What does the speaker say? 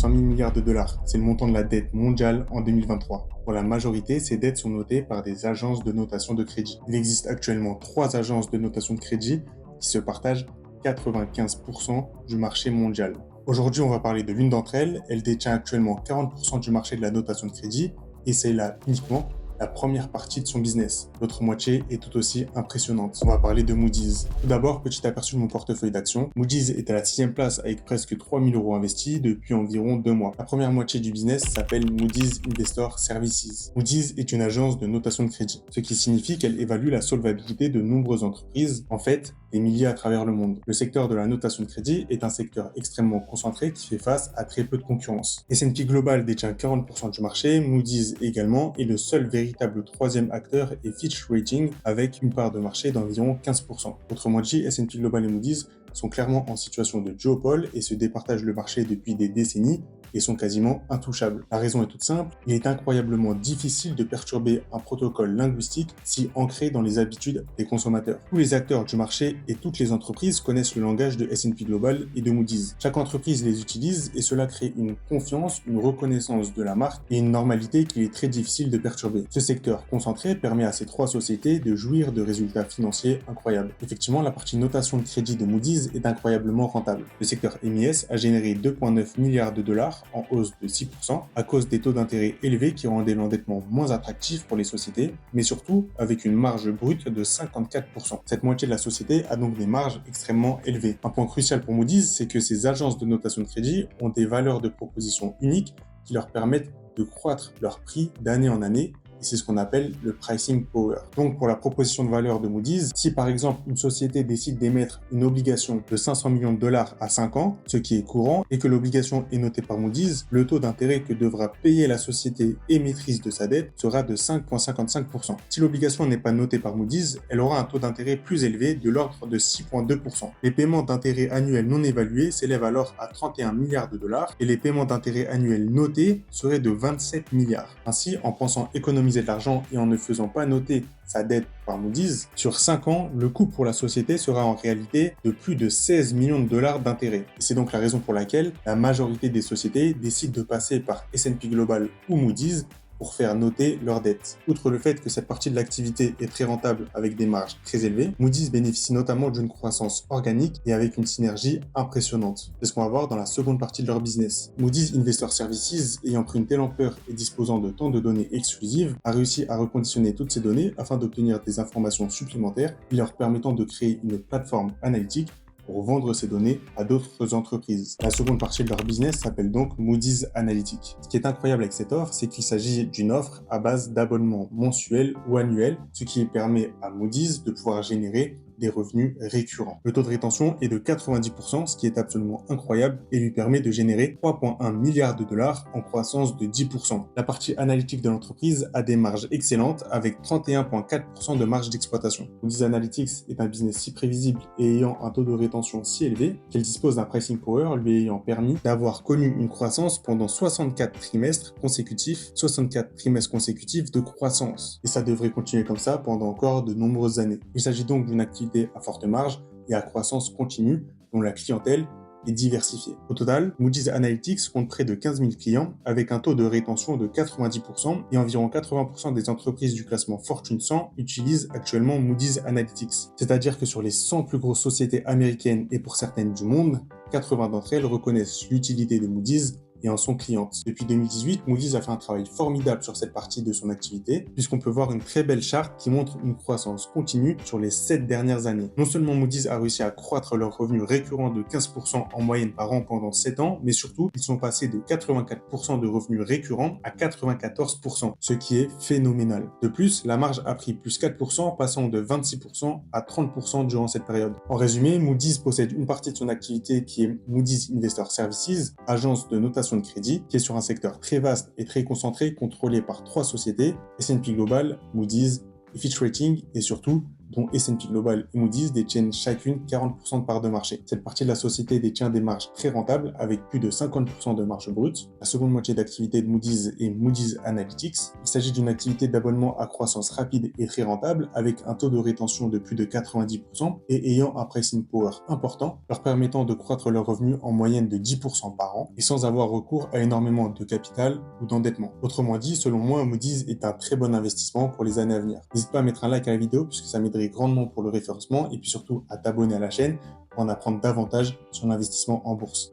500 000 milliards de dollars. C'est le montant de la dette mondiale en 2023. Pour la majorité, ces dettes sont notées par des agences de notation de crédit. Il existe actuellement 3 agences de notation de crédit qui se partagent 95% du marché mondial. Aujourd'hui, on va parler de l'une d'entre elles. Elle détient actuellement 40% du marché de la notation de crédit et c'est là uniquement la première partie de son business. L'autre moitié est tout aussi impressionnante. On va parler de Moody's. Tout d'abord, petit aperçu de mon portefeuille d'actions. Moody's est à la 6e place avec presque 3 000 € investis depuis environ 2 mois. La première moitié du business s'appelle Moody's Investor Services. Moody's est une agence de notation de crédit, ce qui signifie qu'elle évalue la solvabilité de nombreuses entreprises, en fait, des milliers à travers le monde. Le secteur de la notation de crédit est un secteur extrêmement concentré qui fait face à très peu de concurrence. S&P Global détient 40% du marché, Moody's également, et le seul véritable troisième acteur est Fitch Ratings avec une part de marché d'environ 15%. Autrement dit, S&P Global et Moody's sont clairement en situation de duopole et se départagent le marché depuis des décennies et sont quasiment intouchables. La raison est toute simple, il est incroyablement difficile de perturber un protocole linguistique si ancré dans les habitudes des consommateurs. Tous les acteurs du marché et toutes les entreprises connaissent le langage de S&P Global et de Moody's. Chaque entreprise les utilise et cela crée une confiance, une reconnaissance de la marque et une normalité qu'il est très difficile de perturber. Ce secteur concentré permet à ces 3 sociétés de jouir de résultats financiers incroyables. Effectivement, la partie notation de crédit de Moody's est incroyablement rentable. Le secteur MIS a généré 2,9 milliards de dollars en hausse de 6% à cause des taux d'intérêt élevés qui rendaient l'endettement moins attractif pour les sociétés, mais surtout avec une marge brute de 54%. Cette moitié de la société a donc des marges extrêmement élevées. Un point crucial pour Moody's, c'est que ces agences de notation de crédit ont des valeurs de proposition uniques qui leur permettent de croître leur prix d'année en année. C'est ce qu'on appelle le pricing power. Donc pour la proposition de valeur de Moody's, si par exemple une société décide d'émettre une obligation de 500 millions de dollars à 5 ans, ce qui est courant, et que l'obligation est notée par Moody's, le taux d'intérêt que devra payer la société émettrice de sa dette sera de 5,55%. Si l'obligation n'est pas notée par Moody's, elle aura un taux d'intérêt plus élevé de l'ordre de 6,2%. Les paiements d'intérêt annuels non évalués s'élèvent alors à 31 milliards de dollars et les paiements d'intérêt annuels notés seraient de 27 milliards. Ainsi, en pensant économiser de l'argent et en ne faisant pas noter sa dette par Moody's, sur 5 ans, le coût pour la société sera en réalité de plus de 16 millions de dollars d'intérêt. C'est donc la raison pour laquelle la majorité des sociétés décident de passer par S&P Global ou Moody's pour faire noter leurs dettes. Outre le fait que cette partie de l'activité est très rentable avec des marges très élevées, Moody's bénéficie notamment d'une croissance organique et avec une synergie impressionnante. C'est ce qu'on va voir dans la seconde partie de leur business. Moody's Investor Services, ayant pris une telle ampleur et disposant de tant de données exclusives, a réussi à reconditionner toutes ces données afin d'obtenir des informations supplémentaires leur permettant de créer une plateforme analytique pour vendre ces données à d'autres entreprises. La seconde partie de leur business s'appelle donc Moody's Analytics. Ce qui est incroyable avec cette offre, c'est qu'il s'agit d'une offre à base d'abonnements mensuels ou annuels, ce qui permet à Moody's de pouvoir générer des revenus récurrents. Le taux de rétention est de 90%, ce qui est absolument incroyable et lui permet de générer 3,1 milliards de dollars en croissance de 10%. La partie analytique de l'entreprise a des marges excellentes avec 31,4% de marge d'exploitation. Moody's Analytics est un business si prévisible et ayant un taux de rétention si élevé qu'elle dispose d'un pricing power lui ayant permis d'avoir connu une croissance pendant 64 trimestres consécutifs de croissance. Et ça devrait continuer comme ça pendant encore de nombreuses années. Il s'agit donc d'une activité à forte marge et à croissance continue dont la clientèle est diversifiée. Au total, Moody's Analytics compte près de 15 000 clients avec un taux de rétention de 90% et environ 80% des entreprises du classement Fortune 100 utilisent actuellement Moody's Analytics. C'est-à-dire que sur les 100 plus grosses sociétés américaines et pour certaines du monde, 80 d'entre elles reconnaissent l'utilité de Moody's et en sont clientes. Depuis 2018, Moody's a fait un travail formidable sur cette partie de son activité, puisqu'on peut voir une très belle charte qui montre une croissance continue sur les 7 dernières années. Non seulement Moody's a réussi à croître leurs revenus récurrents de 15% en moyenne par an pendant 7 ans, mais surtout, ils sont passés de 84% de revenus récurrents à 94%, ce qui est phénoménal. De plus, la marge a pris plus 4%, passant de 26% à 30% durant cette période. En résumé, Moody's possède une partie de son activité qui est Moody's Investor Services, agence de notation de crédit, qui est sur un secteur très vaste et très concentré, contrôlé par 3 sociétés, S&P Global, Moody's et Fitch Ratings, et surtout dont S&P Global et Moody's détiennent chacune 40% de parts de marché. Cette partie de la société détient des marges très rentables avec plus de 50% de marge brute. La seconde moitié d'activité de Moody's est Moody's Analytics. Il s'agit d'une activité d'abonnement à croissance rapide et très rentable avec un taux de rétention de plus de 90% et ayant un pricing power important, leur permettant de croître leurs revenus en moyenne de 10% par an et sans avoir recours à énormément de capital ou d'endettement. Autrement dit, selon moi, Moody's est un très bon investissement pour les années à venir. N'hésite pas à mettre un like à la vidéo puisque ça m'aiderait grandement pour le référencement et puis surtout à t'abonner à la chaîne pour en apprendre davantage sur l'investissement en bourse.